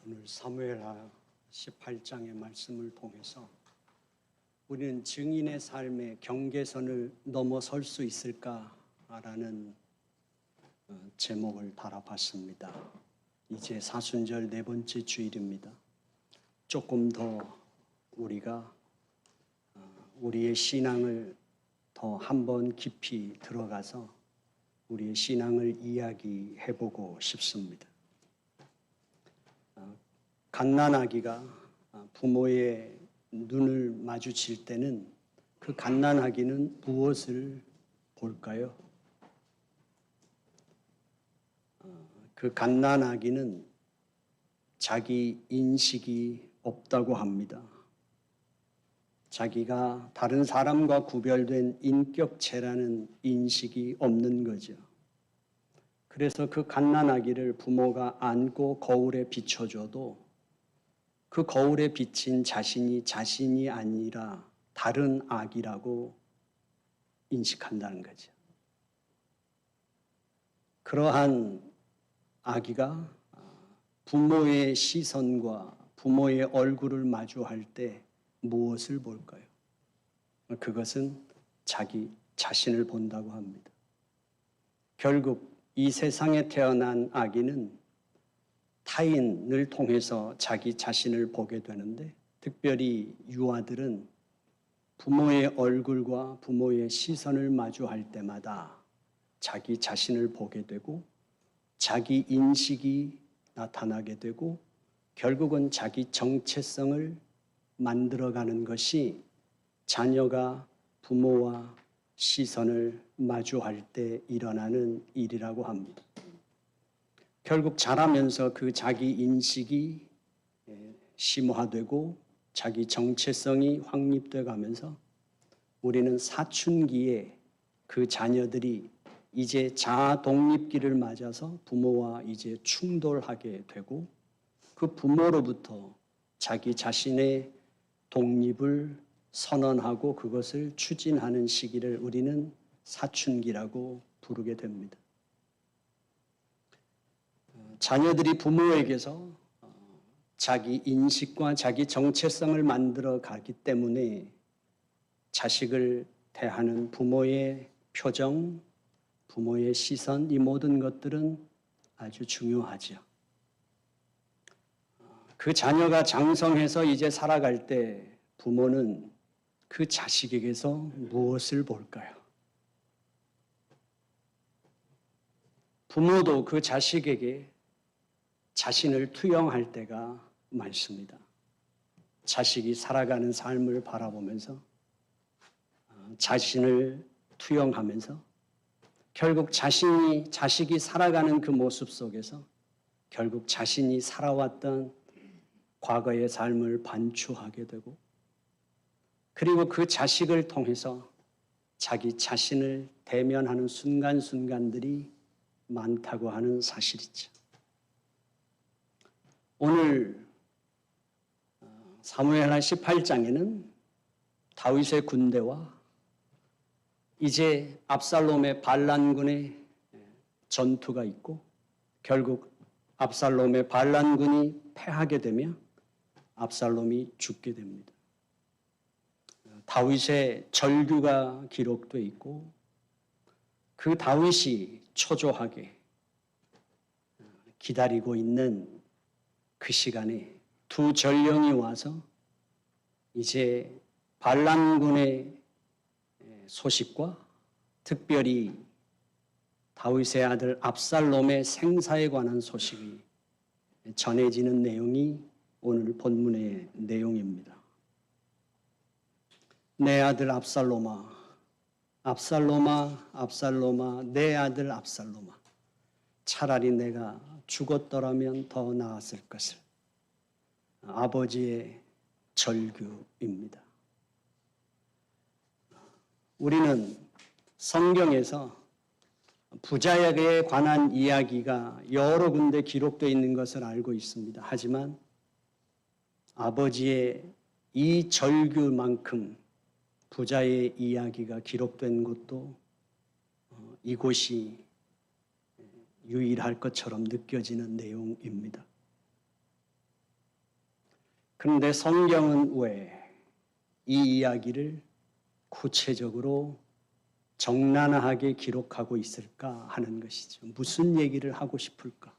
오늘 사무엘하 18장의 말씀을 통해서 우리는 증인의 삶의 경계선을 넘어설 수 있을까라는 제목을 달아봤습니다. 이제 사순절 네 번째 주일입니다. 조금 더 우리가 우리의 신앙을 더 한번 깊이 들어가서 우리의 신앙을 이야기해보고 싶습니다. 갓난아기가 부모의 눈을 마주칠 때는 그 갓난아기는 무엇을 볼까요? 그 갓난아기는 자기 인식이 없다고 합니다. 자기가 다른 사람과 구별된 인격체라는 인식이 없는 거죠. 그래서 그 갓난아기를 부모가 안고 거울에 비춰줘도 그 거울에 비친 자신이 아니라 다른 아기라고 인식한다는 거죠. 그러한 아기가 부모의 시선과 부모의 얼굴을 마주할 때 무엇을 볼까요? 그것은 자기 자신을 본다고 합니다. 결국 이 세상에 태어난 아기는 타인을 통해서 자기 자신을 보게 되는데, 특별히 유아들은 부모의 얼굴과 부모의 시선을 마주할 때마다 자기 자신을 보게 되고 자기 인식이 나타나게 되고 결국은 자기 정체성을 만들어가는 것이 자녀가 부모와 시선을 마주할 때 일어나는 일이라고 합니다. 결국 자라면서 그 자기 인식이 심화되고 자기 정체성이 확립돼 가면서 우리는 사춘기에 그 자녀들이 이제 자아 독립기를 맞아서 부모와 이제 충돌하게 되고 그 부모로부터 자기 자신의 독립을 선언하고 그것을 추진하는 시기를 우리는 사춘기라고 부르게 됩니다. 자녀들이 부모에게서 자기 인식과 자기 정체성을 만들어 가기 때문에 자식을 대하는 부모의 표정, 부모의 시선, 이 모든 것들은 아주 중요하죠. 그 자녀가 장성해서 이제 살아갈 때 부모는 그 자식에게서 무엇을 볼까요? 부모도 그 자식에게 자신을 투영할 때가 많습니다. 자식이 살아가는 삶을 바라보면서 자신을 투영하면서 결국 자식이 살아가는 그 모습 속에서 결국 자신이 살아왔던 과거의 삶을 반추하게 되고 그리고 그 자식을 통해서 자기 자신을 대면하는 순간순간들이 많다고 하는 사실이죠. 오늘 사무엘하 18장에는 다윗의 군대와 이제 압살롬의 반란군의 전투가 있고 결국 압살롬의 반란군이 패하게 되며 압살롬이 죽게 됩니다. 다윗의 절규가 기록되어 있고 그 다윗이 초조하게 기다리고 있는 그 시간에 두 전령이 와서 이제 반란군의 소식과 특별히 다윗의 아들 압살롬의 생사에 관한 소식이 전해지는 내용이 오늘 본문의 내용입니다. 내 아들 압살롬아, 압살롬아, 압살롬아, 내 아들 압살롬아, 차라리 내가 죽었더라면 더 나았을 것을. 아버지의 절규입니다. 우리는 성경에서 부자에게 관한 이야기가 여러 군데 기록되어 있는 것을 알고 있습니다. 하지만 아버지의 이 절규만큼 부자의 이야기가 기록된 곳도 이곳이 유일할 것처럼 느껴지는 내용입니다. 그런데 성경은 왜 이 이야기를 구체적으로 적나라하게 기록하고 있을까 하는 것이죠. 무슨 얘기를 하고 싶을까?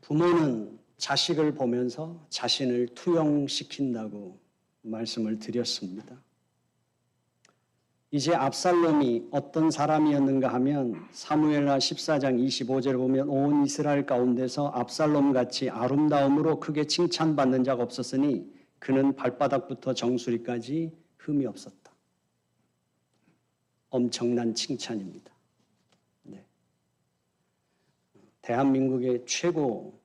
부모는 자식을 보면서 자신을 투영시킨다고 말씀을 드렸습니다. 이제 압살롬이 어떤 사람이었는가 하면 사무엘하 14장 25절을 보면 온 이스라엘 가운데서 압살롬같이 아름다움으로 크게 칭찬받는 자가 없었으니 그는 발바닥부터 정수리까지 흠이 없었다. 엄청난 칭찬입니다. 네. 대한민국의 최고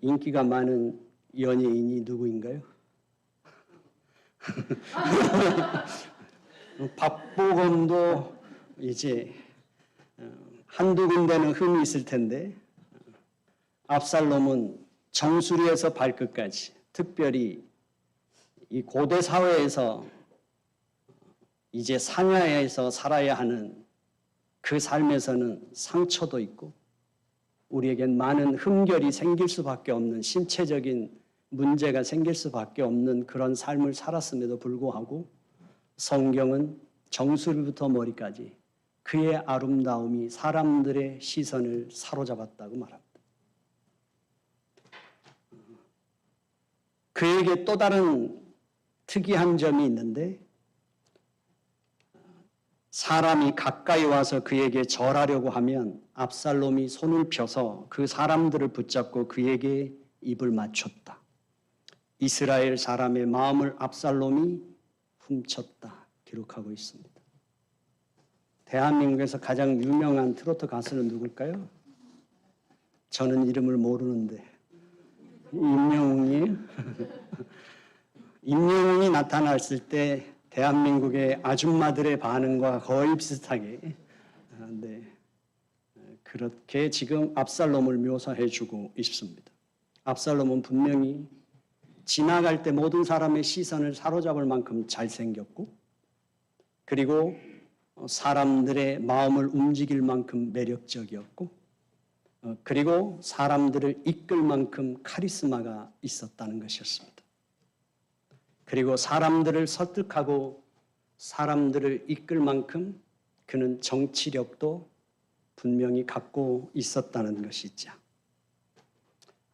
인기가 많은 연예인이 누구인가요? 박보검도 이제 한두 군데는 흠이 있을 텐데 압살롬은 정수리에서 발끝까지, 특별히 이 고대 사회에서 이제 상하에서 살아야 하는 그 삶에서는 상처도 있고 우리에겐 많은 흠결이 생길 수밖에 없는, 신체적인 문제가 생길 수밖에 없는 그런 삶을 살았음에도 불구하고 성경은 정수리부터 머리까지 그의 아름다움이 사람들의 시선을 사로잡았다고 말합니다. 그에게 또 다른 특이한 점이 있는데 사람이 가까이 와서 그에게 절하려고 하면 압살롬이 손을 펴서 그 사람들을 붙잡고 그에게 입을 맞췄다. 이스라엘 사람의 마음을 압살롬이 훔쳤다 기록하고 있습니다. 대한민국에서 가장 유명한 트로트 가수는 누굴까요? 저는 이름을 모르는데 임영웅이에요? 임영웅이 나타났을 때 대한민국의 아줌마들의 반응과 거의 비슷하게 그렇게 지금 압살롬을 묘사해주고 있습니다. 압살롬은 분명히 지나갈 때 모든 사람의 시선을 사로잡을 만큼 잘생겼고 그리고 사람들의 마음을 움직일 만큼 매력적이었고 그리고 사람들을 이끌 만큼 카리스마가 있었다는 것이었습니다. 그리고 사람들을 설득하고 사람들을 이끌 만큼 그는 정치력도 분명히 갖고 있었다는 것이죠.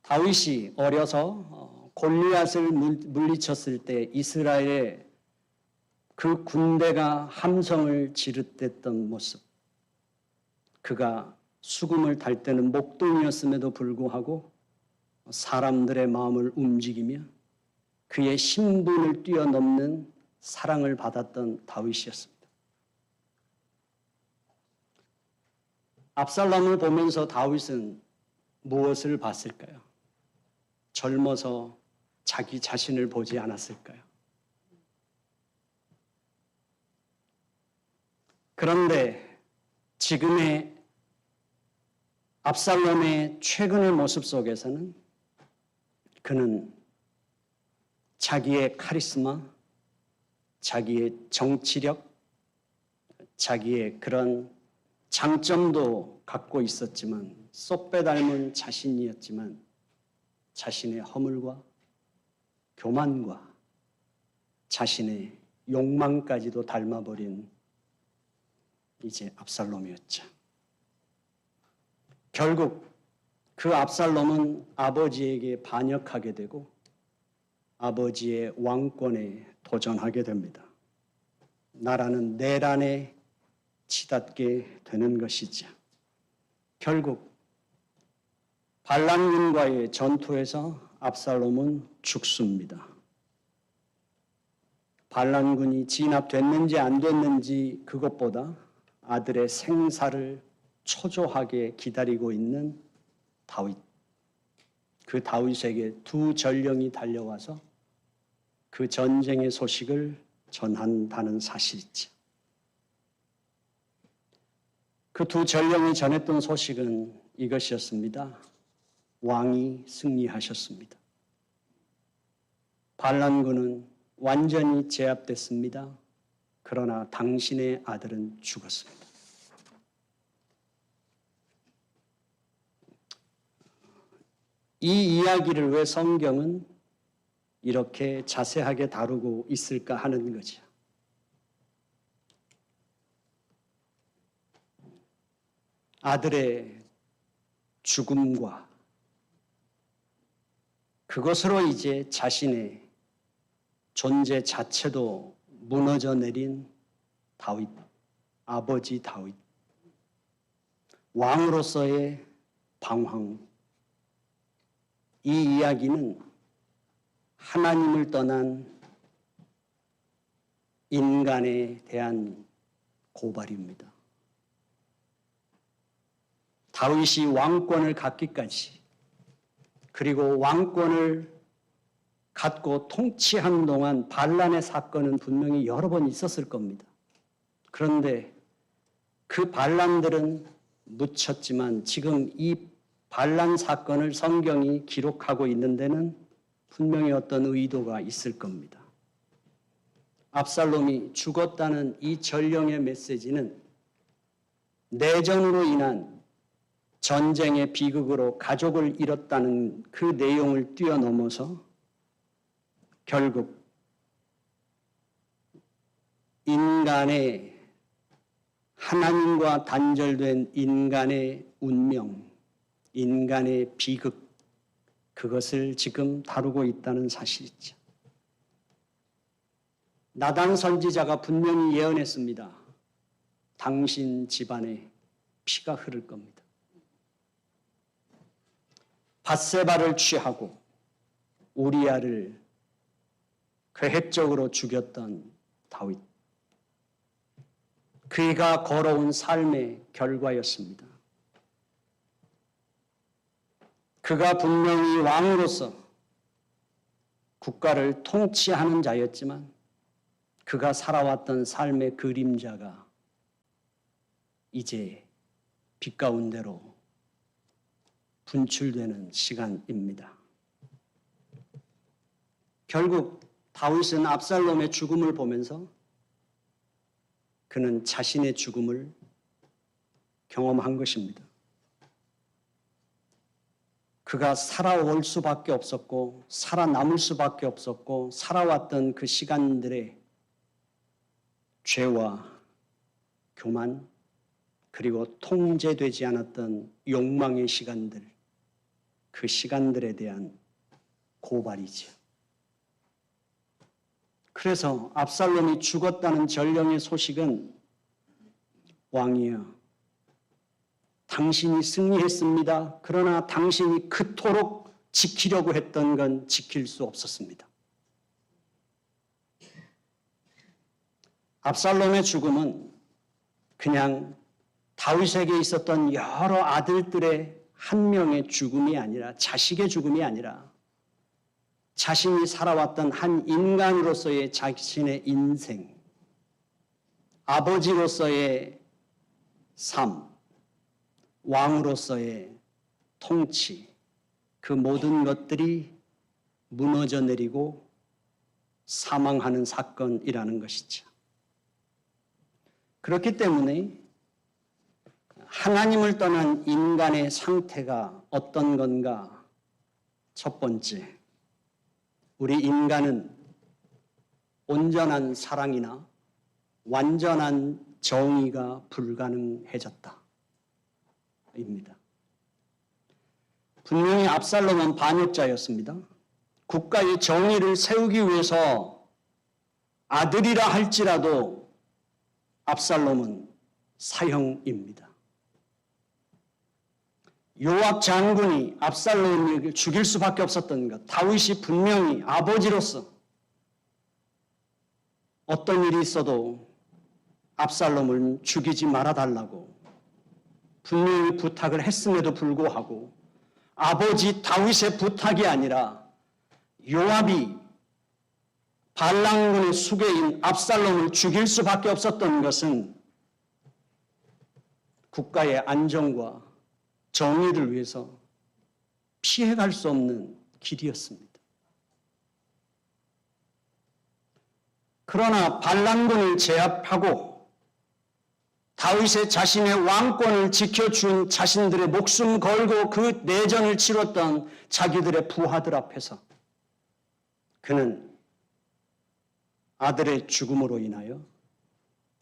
다윗이 어려서 골리앗을 물리쳤을 때 이스라엘의 그 군대가 함성을 지르댔던 모습, 그가 수금을 탈 때는 목동이었음에도 불구하고 사람들의 마음을 움직이며 그의 신분을 뛰어넘는 사랑을 받았던 다윗이었습니다. 압살롬을 보면서 다윗은 무엇을 봤을까요? 젊어서 자기 자신을 보지 않았을까요? 그런데 지금의 압살롬의 최근의 모습 속에서는 그는 자기의 카리스마, 자기의 정치력, 자기의 그런 장점도 갖고 있었지만 쏙 빼닮은 자신이었지만 자신의 허물과 교만과 자신의 욕망까지도 닮아버린 이제 압살롬이었죠. 결국 그 압살롬은 아버지에게 반역하게 되고 아버지의 왕권에 도전하게 됩니다. 나라는 내란에 치닫게 되는 것이죠. 결국 반란군과의 전투에서 압살롬은 죽습니다. 반란군이 진압됐는지 안 됐는지 그것보다 아들의 생사를 초조하게 기다리고 있는 다윗. 그 다윗에게 두 전령이 달려와서 그 전쟁의 소식을 전한다는 사실이죠. 그 두 전령이 전했던 소식은 이것이었습니다. 왕이 승리하셨습니다. 반란군은 완전히 제압됐습니다. 그러나 당신의 아들은 죽었습니다. 이 이야기를 왜 성경은 이렇게 자세하게 다루고 있을까 하는 거죠. 아들의 죽음과 그것으로 이제 자신의 존재 자체도 무너져 내린 다윗, 아버지 다윗, 왕으로서의 방황. 이 이야기는 하나님을 떠난 인간에 대한 고발입니다. 다윗이 왕권을 갖기까지, 그리고 왕권을 갖고 통치한 동안 반란의 사건은 분명히 여러 번 있었을 겁니다. 그런데 그 반란들은 묻혔지만 지금 이 반란 사건을 성경이 기록하고 있는 데는 분명히 어떤 의도가 있을 겁니다. 압살롬이 죽었다는 이 전령의 메시지는 내전으로 인한 전쟁의 비극으로 가족을 잃었다는 그 내용을 뛰어넘어서 결국 인간의, 하나님과 단절된 인간의 운명, 인간의 비극, 그것을 지금 다루고 있다는 사실이죠. 나단 선지자가 분명히 예언했습니다. 당신 집안에 피가 흐를 겁니다. 밧세바를 취하고 우리아를 계획적으로 죽였던 다윗. 그가 걸어온 삶의 결과였습니다. 그가 분명히 왕으로서 국가를 통치하는 자였지만 그가 살아왔던 삶의 그림자가 이제 빛 가운데로 분출되는 시간입니다. 결국 다윗은 압살롬의 죽음을 보면서 그는 자신의 죽음을 경험한 것입니다. 그가 살아올 수밖에 없었고 살아남을 수밖에 없었고 살아왔던 그 시간들의 죄와 교만, 그리고 통제되지 않았던 욕망의 시간들, 그 시간들에 대한 고발이죠. 그래서 압살롬이 죽었다는 전령의 소식은 왕이여, 당신이 승리했습니다. 그러나 당신이 그토록 지키려고 했던 건 지킬 수 없었습니다. 압살롬의 죽음은 그냥 다윗에게 있었던 여러 아들들의 한 명의 죽음이 아니라, 자식의 죽음이 아니라 자신이 살아왔던 한 인간으로서의 자신의 인생, 아버지로서의 삶, 왕으로서의 통치, 그 모든 것들이 무너져 내리고 사망하는 사건이라는 것이죠. 그렇기 때문에 하나님을 떠난 인간의 상태가 어떤 건가? 첫 번째, 우리 인간은 온전한 사랑이나 완전한 정의가 불가능해졌다. 입니다. 분명히 압살롬은 반역자였습니다. 국가의 정의를 세우기 위해서 아들이라 할지라도 압살롬은 사형입니다. 요압 장군이 압살롬을 죽일 수밖에 없었던 것, 다윗이 분명히 아버지로서 어떤 일이 있어도 압살롬을 죽이지 말아달라고 분명히 부탁을 했음에도 불구하고 아버지 다윗의 부탁이 아니라 요압이 반란군의 수괴인 압살롬을 죽일 수밖에 없었던 것은 국가의 안정과 정의를 위해서 피해갈 수 없는 길이었습니다. 그러나 반란군을 제압하고 다윗의 자신의 왕권을 지켜준 자신들의 목숨 걸고 그 내전을 치렀던 자기들의 부하들 앞에서 그는 아들의 죽음으로 인하여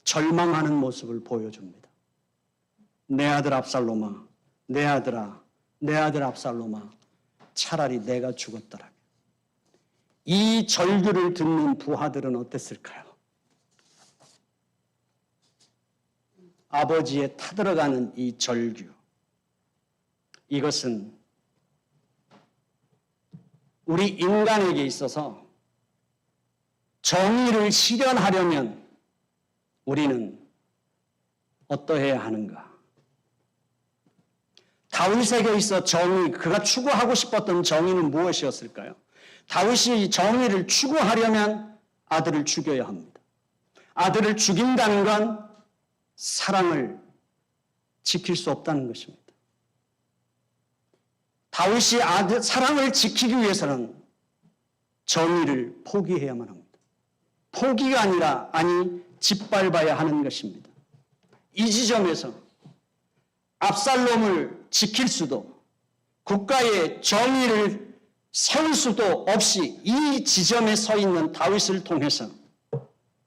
절망하는 모습을 보여줍니다. 내 아들 압살롬아, 내 아들아, 내 아들 압살롬아, 차라리 내가 죽었더라. 이 절규를 듣는 부하들은 어땠을까요? 아버지의 타들어가는 이 절규, 이것은 우리 인간에게 있어서 정의를 실현하려면 우리는 어떠해야 하는가? 다윗에게 있어 정의, 그가 추구하고 싶었던 정의는 무엇이었을까요? 다윗이 정의를 추구하려면 아들을 죽여야 합니다. 아들을 죽인다는 건 사랑을 지킬 수 없다는 것입니다. 다윗이 사랑을 지키기 위해서는 정의를 포기해야만 합니다. 포기가 아니라 짓밟아야 하는 것입니다. 이 지점에서 압살롬을 지킬 수도 국가의 정의를 세울 수도 없이 이 지점에 서 있는 다윗을 통해서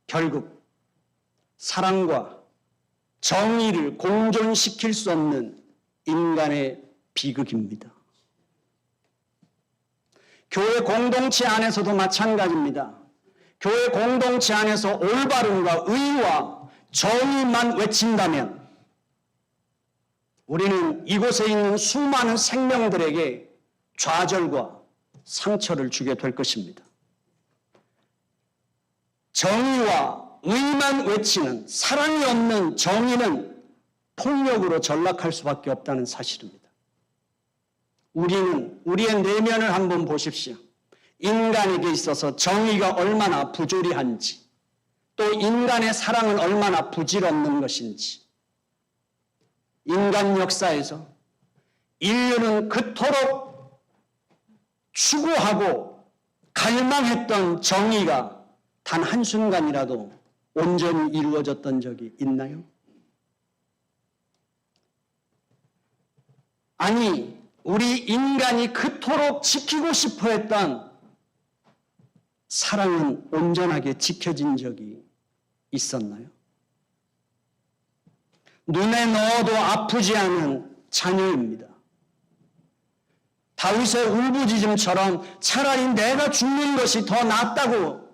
결국 사랑과 정의를 공존시킬 수 없는 인간의 비극입니다. 교회 공동체 안에서도 마찬가지입니다. 교회 공동체 안에서 올바름과 의와 정의만 외친다면 우리는 이곳에 있는 수많은 생명들에게 좌절과 상처를 주게 될 것입니다. 정의와 의만 외치는 사랑이 없는 정의는 폭력으로 전락할 수밖에 없다는 사실입니다. 우리는 우리의 내면을 한번 보십시오. 인간에게 있어서 정의가 얼마나 부조리한지, 또 인간의 사랑은 얼마나 부질없는 것인지, 인간 역사에서 인류는 그토록 추구하고 갈망했던 정의가 단 한순간이라도 온전히 이루어졌던 적이 있나요? 아니, 우리 인간이 그토록 지키고 싶어 했던 사랑은 온전하게 지켜진 적이 있었나요? 눈에 넣어도 아프지 않은 자녀입니다. 다윗의 울부짖음처럼 차라리 내가 죽는 것이 더 낫다고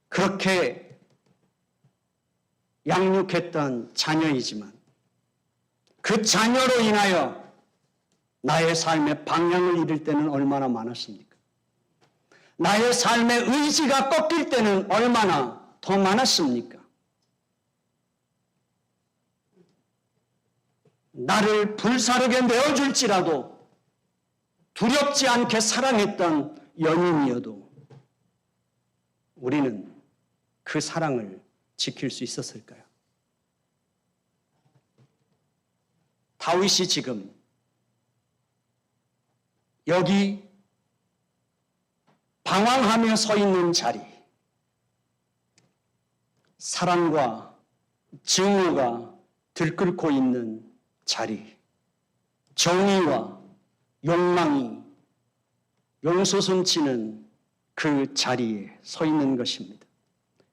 그렇게 양육했던 자녀이지만 그 자녀로 인하여 나의 삶의 방향을 잃을 때는 얼마나 많았습니까? 나의 삶의 의지가 꺾일 때는 얼마나 더 많았습니까? 나를 불사르게 내어줄지라도 두렵지 않게 사랑했던 연인이어도 우리는 그 사랑을 지킬 수 있었을까요? 다윗이 지금 여기 방황하며 서 있는 자리, 사랑과 증오가 들끓고 있는 자리, 정의와 욕망이 용솟음치는 그 자리에 서 있는 것입니다.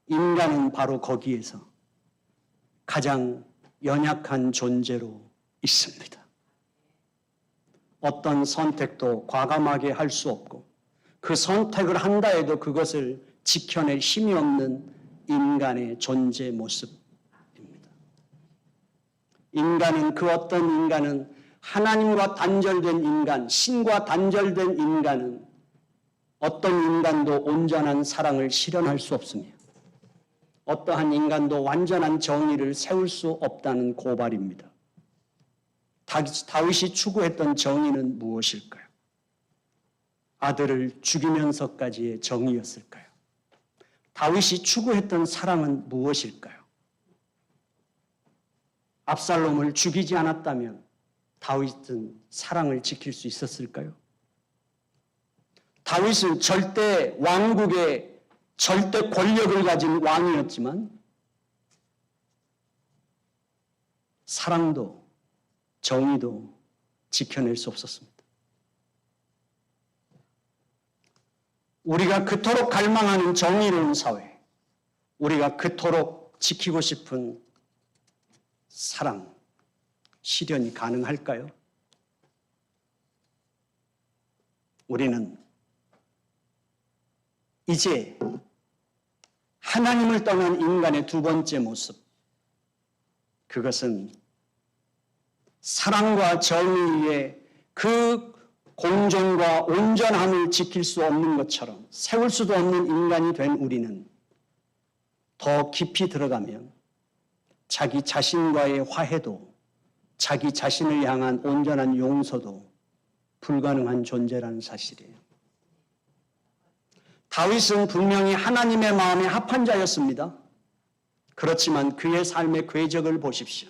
인간은 바로 거기에서 가장 연약한 존재로 있습니다. 어떤 선택도 과감하게 할 수 없고 그 선택을 한다 해도 그것을 지켜낼 힘이 없는 인간의 존재 모습입니다. 인간은 그 어떤 인간은 하나님과 단절된 인간, 신과 단절된 인간은 어떤 인간도 온전한 사랑을 실현할 수 없습니다. 어떠한 인간도 완전한 정의를 세울 수 없다는 고발입니다. 다윗이 추구했던 정의는 무엇일까요? 아들을 죽이면서까지의 정의였을까요? 다윗이 추구했던 사랑은 무엇일까요? 압살롬을 죽이지 않았다면 다윗은 사랑을 지킬 수 있었을까요? 다윗은 절대 왕국의 절대 권력을 가진 왕이었지만 사랑도 정의도 지켜낼 수 없었습니다. 우리가 그토록 갈망하는 정의로운 사회, 우리가 그토록 지키고 싶은 사랑, 실현이 가능할까요? 우리는 이제 하나님을 떠난 인간의 두 번째 모습, 그것은 사랑과 정의의 그 공정과 온전함을 지킬 수 없는 것처럼 세울 수도 없는 인간이 된 우리는 더 깊이 들어가면 자기 자신과의 화해도, 자기 자신을 향한 온전한 용서도 불가능한 존재라는 사실이에요. 다윗은 분명히 하나님의 마음에 합한 자였습니다. 그렇지만 그의 삶의 궤적을 보십시오.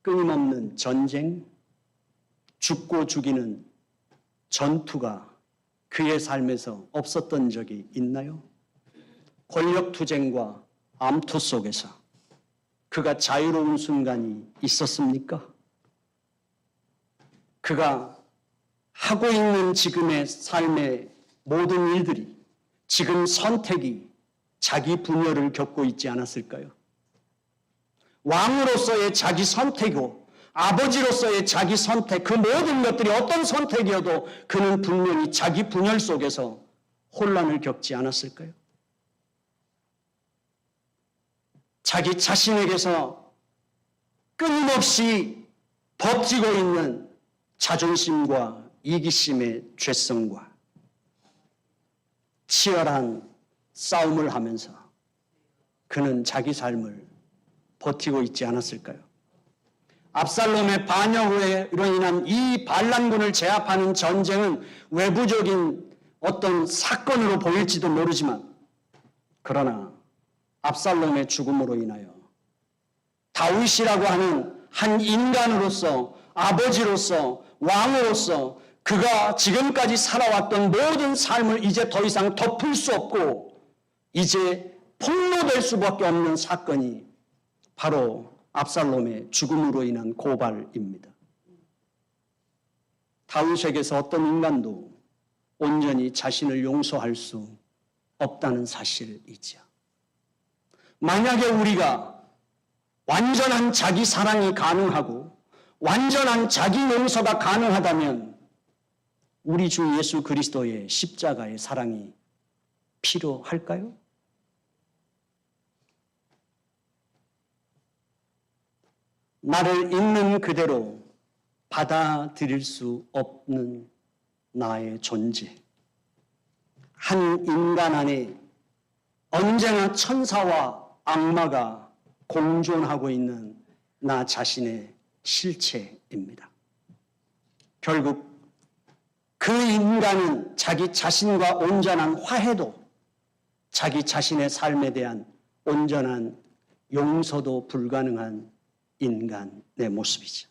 끊임없는 전쟁, 죽고 죽이는 전투가 그의 삶에서 없었던 적이 있나요? 권력투쟁과 암투 속에서 그가 자유로운 순간이 있었습니까? 그가 하고 있는 지금의 삶의 모든 일들이, 지금 선택이 자기 분열을 겪고 있지 않았을까요? 왕으로서의 자기 선택이고 아버지로서의 자기 선택, 그 모든 것들이 어떤 선택이어도 그는 분명히 자기 분열 속에서 혼란을 겪지 않았을까요? 자기 자신에게서 끊임없이 버티고 있는 자존심과 이기심의 죄성과 치열한 싸움을 하면서 그는 자기 삶을 버티고 있지 않았을까요? 압살롬의 반역으로 인한 이 반란군을 제압하는 전쟁은 외부적인 어떤 사건으로 보일지도 모르지만, 그러나 압살롬의 죽음으로 인하여 다윗이라고 하는 한 인간으로서, 아버지로서, 왕으로서 그가 지금까지 살아왔던 모든 삶을 이제 더 이상 덮을 수 없고 이제 폭로될 수밖에 없는 사건이 바로 압살롬의 죽음으로 인한 고발입니다. 다윗에게서 어떤 인간도 온전히 자신을 용서할 수 없다는 사실이죠. 만약에 우리가 완전한 자기 사랑이 가능하고 완전한 자기 용서가 가능하다면 우리 주 예수 그리스도의 십자가의 사랑이 필요할까요? 나를 있는 그대로 받아들일 수 없는 나의 존재, 한 인간 안에 언제나 천사와 악마가 공존하고 있는 나 자신의 실체입니다. 결국 그 인간은 자기 자신과 온전한 화해도, 자기 자신의 삶에 대한 온전한 용서도 불가능한 인간의 모습이죠.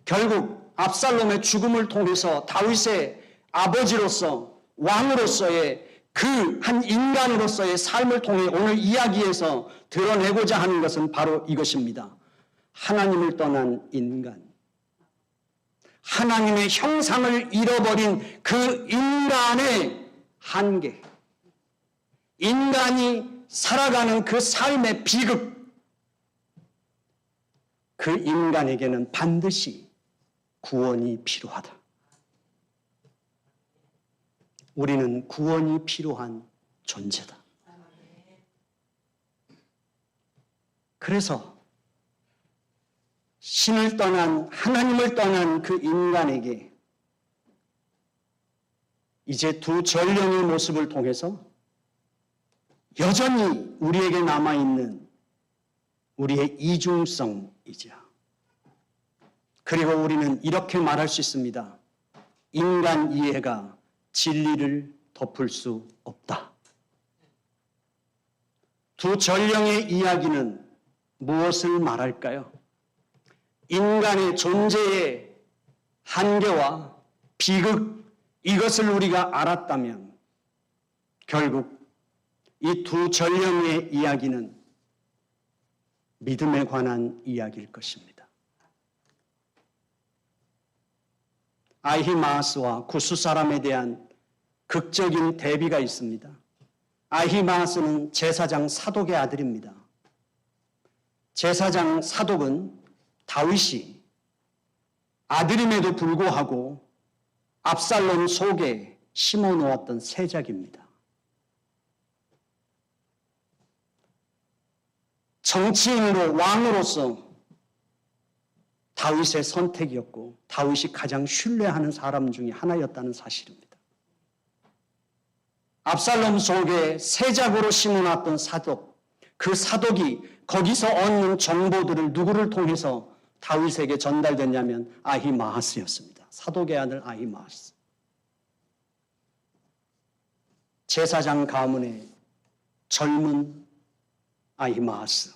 결국 압살롬의 죽음을 통해서 다윗의 아버지로서, 왕으로서의 그 한 인간으로서의 삶을 통해 오늘 이야기에서 드러내고자 하는 것은 바로 이것입니다. 하나님을 떠난 인간, 하나님의 형상을 잃어버린 그 인간의 한계, 인간이 살아가는 그 삶의 비극, 그 인간에게는 반드시 구원이 필요하다. 우리는 구원이 필요한 존재다. 그래서 신을 떠난, 하나님을 떠난 그 인간에게 이제 두 전령의 모습을 통해서 여전히 우리에게 남아있는 우리의 이중성이죠. 그리고 우리는 이렇게 말할 수 있습니다. 인간 이해가 진리를 덮을 수 없다. 두 전령의 이야기는 무엇을 말할까요? 인간의 존재의 한계와 비극, 이것을 우리가 알았다면 결국 이 두 전령의 이야기는 믿음에 관한 이야기일 것입니다. 아히마아스와 구스 사람에 대한 극적인 대비가 있습니다. 아히마아스는 제사장 사독의 아들입니다. 제사장 사독은 다윗이 아들임에도 불구하고 압살롬 속에 심어놓았던 새작입니다. 정치인으로 왕으로서 다윗의 선택이었고 다윗이 가장 신뢰하는 사람 중에 하나였다는 사실입니다. 압살롬 속에 새작으로 심어놨던 사독, 그 사독이 거기서 얻는 정보들을 누구를 통해서 다윗에게 전달됐냐면 아히마아스였습니다. 사독의 아들 아히마아스. 제사장 가문의 젊은 아히마아스,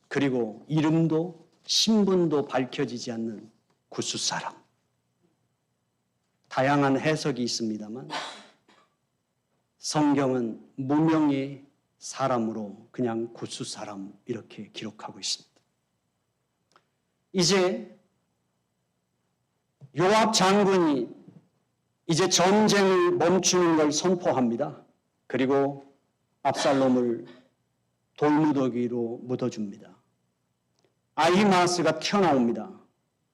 그리고 이름도 신분도 밝혀지지 않는 구스 사람. 다양한 해석이 있습니다만 성경은 무명의 사람으로 그냥 구스 사람 이렇게 기록하고 있습니다. 이제 요압 장군이 이제 전쟁을 멈추는 걸 선포합니다. 그리고 압살롬을 돌무더기로 묻어줍니다. 아히마아스가 튀어나옵니다.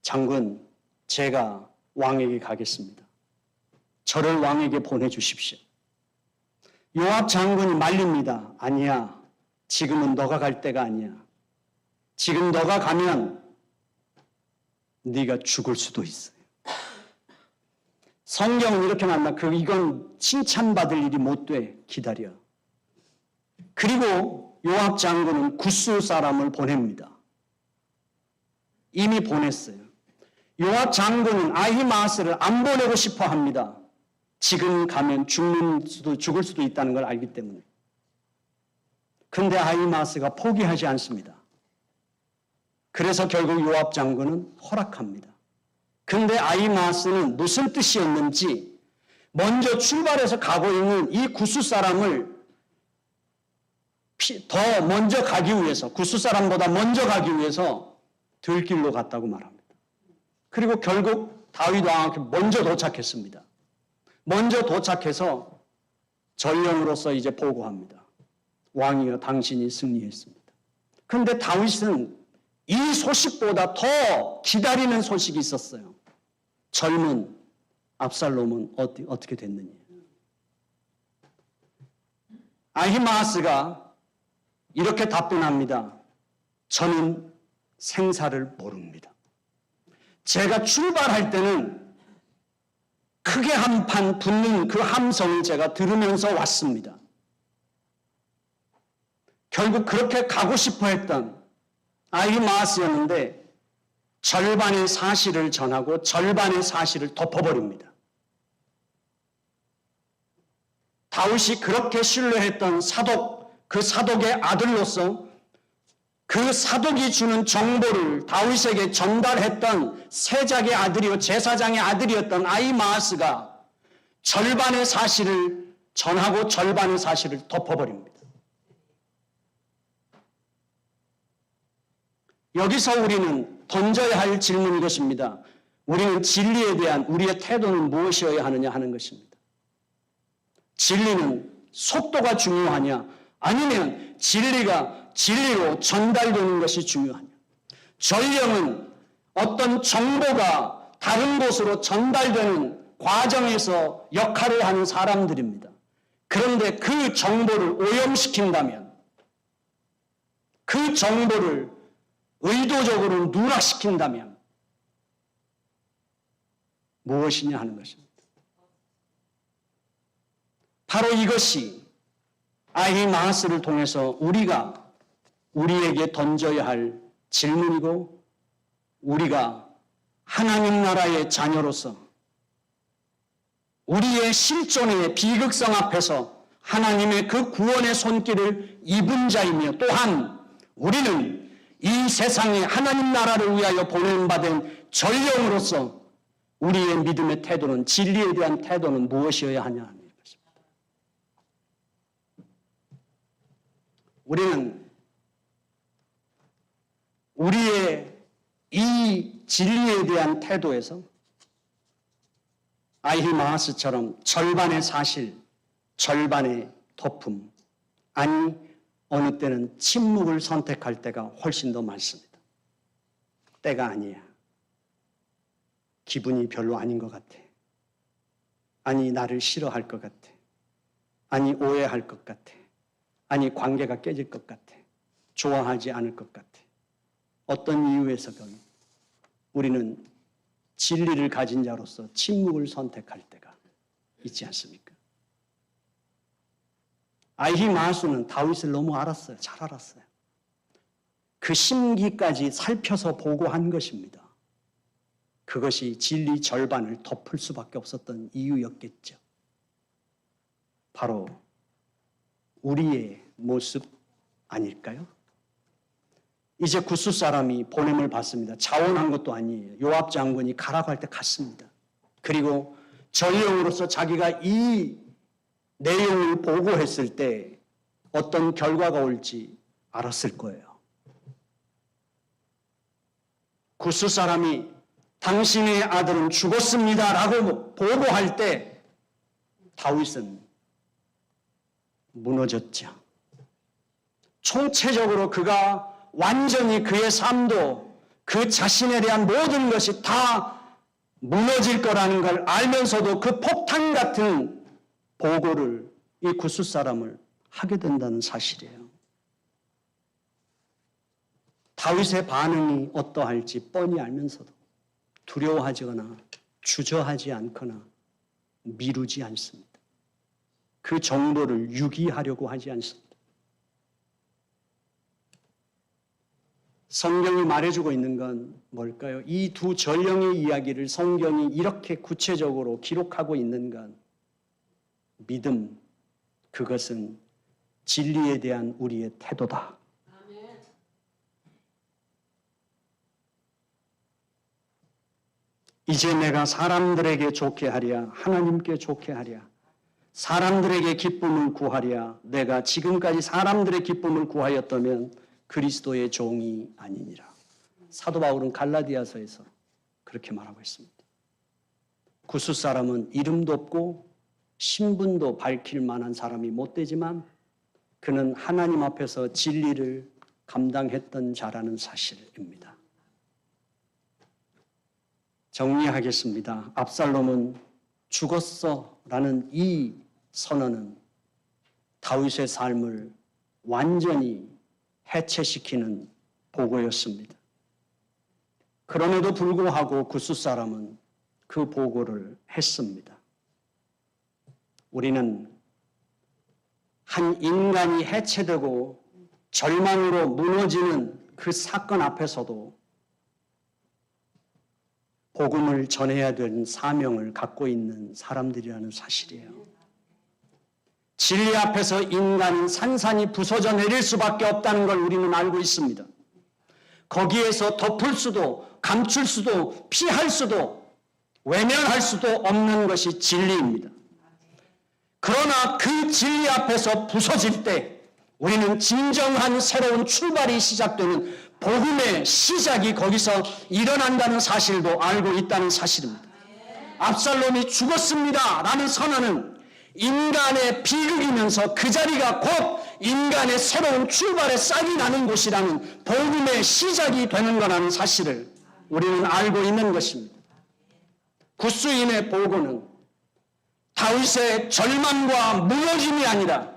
장군, 제가 왕에게 가겠습니다. 저를 왕에게 보내주십시오. 요압 장군이 말립니다. 아니야, 지금은 너가 갈 때가 아니야. 지금 너가 가면 네가 죽을 수도 있어요. 성경은 이렇게 말합니다. 이건 칭찬받을 일이 못 돼. 기다려. 그리고 요압 장군은 구스 사람을 보냅니다. 이미 보냈어요. 요압 장군은 아히마아스를 안 보내고 싶어 합니다. 지금 가면 죽을 수도 있다는 걸 알기 때문에. 그런데 아히마아스가 포기하지 않습니다. 그래서 결국 요압 장군은 허락합니다. 그런데 아히마아스는 무슨 뜻이었는지 먼저 출발해서 가고 있는 이 구스 사람을 더 먼저 가기 위해서, 구스 사람보다 먼저 가기 위해서 들길로 갔다고 말합니다. 그리고 결국 다윗 왕에게 먼저 도착했습니다. 먼저 도착해서 전령으로서 이제 보고합니다. 왕이여, 당신이 승리했습니다. 그런데 다윗은 이 소식보다 더 기다리는 소식이 있었어요. 젊은 압살롬은 어떻게 됐느냐. 아히마아스가 이렇게 답변합니다. 저는 생사를 모릅니다. 제가 출발할 때는 크게 한판 붙는 그 함성을 제가 들으면서 왔습니다. 결국 그렇게 가고 싶어 했던 아히마아스였는데 절반의 사실을 전하고 절반의 사실을 덮어버립니다. 다윗이 그렇게 신뢰했던 사독, 그 사독의 아들로서 그 사독이 주는 정보를 다윗에게 전달했던 세작의 아들이요 제사장의 아들이었던 아히마아스가 절반의 사실을 전하고 절반의 사실을 덮어버립니다. 여기서 우리는 던져야 할 질문이 이것입니다. 우리는 진리에 대한 우리의 태도는 무엇이어야 하느냐 하는 것입니다. 진리는 속도가 중요하냐, 아니면 진리가 진리로 전달되는 것이 중요하냐. 전령은 어떤 정보가 다른 곳으로 전달되는 과정에서 역할을 하는 사람들입니다. 그런데 그 정보를 오염시킨다면, 그 정보를 의도적으로 누락시킨다면 무엇이냐 하는 것입니다. 바로 이것이 아히마아스를 통해서 우리에게 던져야 할 질문이고, 우리가 하나님 나라의 자녀로서 우리의 실존의 비극성 앞에서 하나님의 그 구원의 손길을 입은 자이며, 또한 우리는 이 세상에 하나님 나라를 위하여 보냄받은 전령으로서 우리의 믿음의 태도는, 진리에 대한 태도는 무엇이어야 하냐 하는 것입니다. 우리는 우리의 이 진리에 대한 태도에서 아히마아스처럼 절반의 사실, 절반의 덮음, 아니 어느 때는 침묵을 선택할 때가 훨씬 더 많습니다. 때가 아니야. 기분이 별로 아닌 것 같아. 아니 나를 싫어할 것 같아. 아니 오해할 것 같아. 아니 관계가 깨질 것 같아. 좋아하지 않을 것 같아. 어떤 이유에서건 우리는 진리를 가진 자로서 침묵을 선택할 때가 있지 않습니까? 아히마아스는 다윗을 너무 알았어요. 잘 알았어요. 그 심기까지 살펴서 보고한 것입니다. 그것이 진리 절반을 덮을 수밖에 없었던 이유였겠죠. 바로 우리의 모습 아닐까요? 이제 굿수 사람이 보냄을 받습니다. 자원한 것도 아니에요. 요압 장군이 가라고 할 때 갔습니다. 그리고 전령으로서 자기가 이 내용을 보고했을 때 어떤 결과가 올지 알았을 거예요. 굿수 사람이 당신의 아들은 죽었습니다 라고 보고할 때 다윗은 무너졌죠. 총체적으로 그가 완전히 그의 삶도 그 자신에 대한 모든 것이 다 무너질 거라는 걸 알면서도 그 폭탄 같은 보고를 이 굿수 사람을 하게 된다는 사실이에요. 다윗의 반응이 어떠할지 뻔히 알면서도 두려워하거나 주저하지 않거나 미루지 않습니다. 그 정도를 유기하려고 하지 않습니다. 성경이 말해주고 있는 건 뭘까요? 이 두 전령의 이야기를 성경이 이렇게 구체적으로 기록하고 있는 건 믿음, 그것은 진리에 대한 우리의 태도다. 이제 내가 사람들에게 좋게 하랴, 하나님께 좋게 하랴, 사람들에게 기쁨을 구하랴, 내가 지금까지 사람들의 기쁨을 구하였다면 그리스도의 종이 아니니라. 사도 바울은 갈라디아서에서 그렇게 말하고 있습니다. 굿수 사람은 이름도 없고 신분도 밝힐 만한 사람이 못 되지만 그는 하나님 앞에서 진리를 감당했던 자라는 사실입니다. 정리하겠습니다. 압살롬은 죽었어라는 이 선언은 다윗의 삶을 완전히 해체시키는 보고였습니다. 그럼에도 불구하고 굿수 사람은 그 보고를 했습니다. 우리는 한 인간이 해체되고 절망으로 무너지는 그 사건 앞에서도 복음을 전해야 되는 사명을 갖고 있는 사람들이라는 사실이에요. 진리 앞에서 인간은 산산이 부서져 내릴 수밖에 없다는 걸 우리는 알고 있습니다. 거기에서 덮을 수도 감출 수도 피할 수도 외면할 수도 없는 것이 진리입니다. 그러나 그 진리 앞에서 부서질 때 우리는 진정한 새로운 출발이 시작되는 복음의 시작이 거기서 일어난다는 사실도 알고 있다는 사실입니다. 압살롬이 죽었습니다 라는 선언은 인간의 비극이면서 그 자리가 곧 인간의 새로운 출발의 싹이 나는 곳이라는 복음의 시작이 되는 거라는 사실을 우리는 알고 있는 것입니다. 굿수인의 보고는 다윗의 절망과 무너짐이 아니라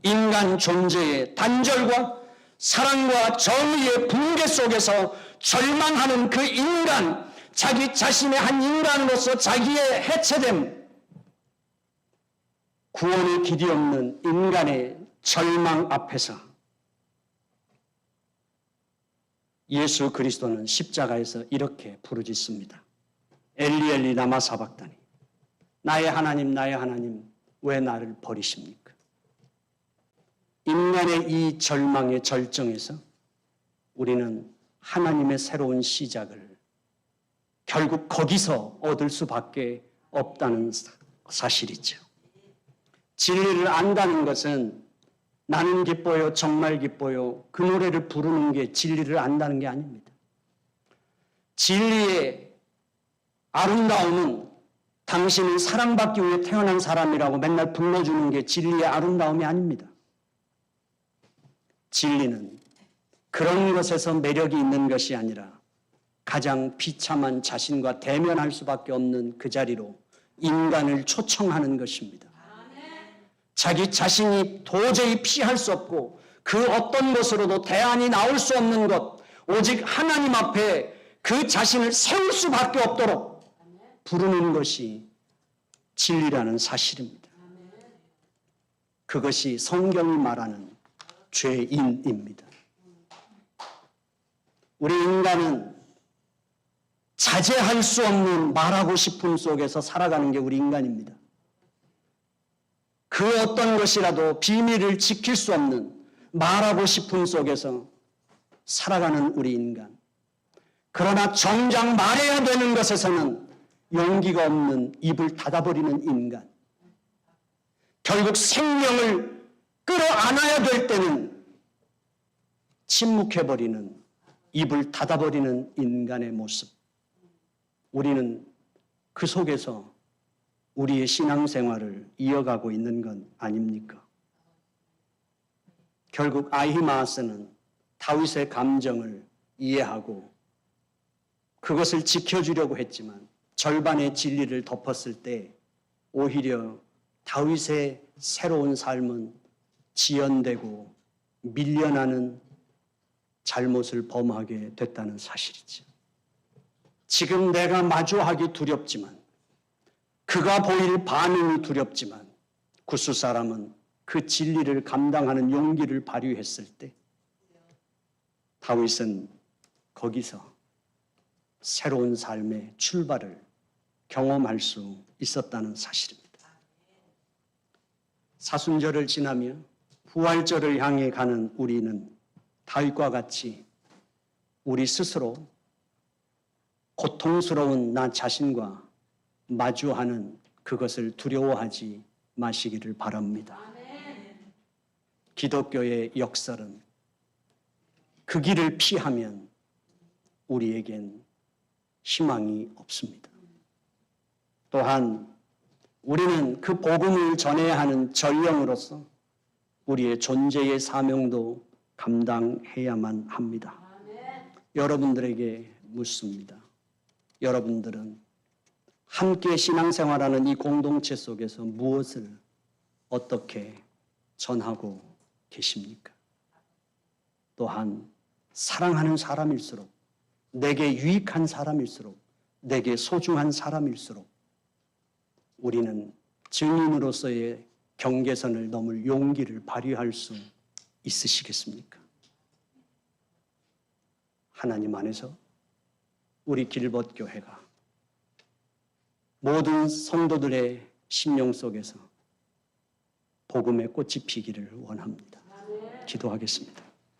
인간 존재의 단절과 사랑과 정의의 붕괴 속에서 절망하는 그 인간, 자기 자신의 한 인간으로서 자기의 해체됨, 구원의 길이 없는 인간의 절망 앞에서 예수 그리스도는 십자가에서 이렇게 부르짖습니다. 엘리 엘리 라마 사박다니, 나의 하나님 왜 나를 버리십니까? 인간의 이 절망의 절정에서 우리는 하나님의 새로운 시작을 결국 거기서 얻을 수밖에 없다는 사실이죠. 진리를 안다는 것은 나는 기뻐요, 정말 기뻐요. 그 노래를 부르는 게 진리를 안다는 게 아닙니다. 진리의 아름다움은 당신은 사랑받기 위해 태어난 사람이라고 맨날 불러주는 게 진리의 아름다움이 아닙니다. 진리는 그런 것에서 매력이 있는 것이 아니라 가장 비참한 자신과 대면할 수밖에 없는 그 자리로 인간을 초청하는 것입니다. 자기 자신이 도저히 피할 수 없고 그 어떤 것으로도 대안이 나올 수 없는 것, 오직 하나님 앞에 그 자신을 세울 수밖에 없도록 부르는 것이 진리라는 사실입니다. 그것이 성경이 말하는 죄인입니다. 우리 인간은 자제할 수 없는 말하고 싶음 속에서 살아가는 게 우리 인간입니다. 그 어떤 것이라도 비밀을 지킬 수 없는 말하고 싶음 속에서 살아가는 우리 인간. 그러나 정작 말해야 되는 것에서는 용기가 없는 입을 닫아버리는 인간. 결국 생명을 끌어안아야 될 때는 침묵해버리는, 입을 닫아버리는 인간의 모습. 우리는 그 속에서 우리의 신앙생활을 이어가고 있는 건 아닙니까? 결국 아히마아스는 다윗의 감정을 이해하고 그것을 지켜주려고 했지만 절반의 진리를 덮었을 때 오히려 다윗의 새로운 삶은 지연되고 밀려나는 잘못을 범하게 됐다는 사실이죠. 지금 내가 마주하기 두렵지만, 그가 보일 반응이 두렵지만 구스 사람은 그 진리를 감당하는 용기를 발휘했을 때 다윗은 거기서 새로운 삶의 출발을 경험할 수 있었다는 사실입니다. 사순절을 지나며 부활절을 향해 가는 우리는 다윗과 같이 우리 스스로 고통스러운 나 자신과 마주하는 그것을 두려워하지 마시기를 바랍니다. 기독교의 역설은 그 길을 피하면 우리에겐 희망이 없습니다. 또한 우리는 그 복음을 전해야 하는 전령으로서 우리의 존재의 사명도 감당해야만 합니다. 여러분들에게 묻습니다. 여러분들은 함께 신앙생활하는 이 공동체 속에서 무엇을 어떻게 전하고 계십니까? 또한 사랑하는 사람일수록, 내게 유익한 사람일수록, 내게 소중한 사람일수록 우리는 증인으로서의 경계선을 넘을 용기를 발휘할 수 있으시겠습니까? 하나님 안에서 우리 길벗교회가 모든 성도들의 심령 속에서 복음의 꽃이 피기를 원합니다. 기도하겠습니다.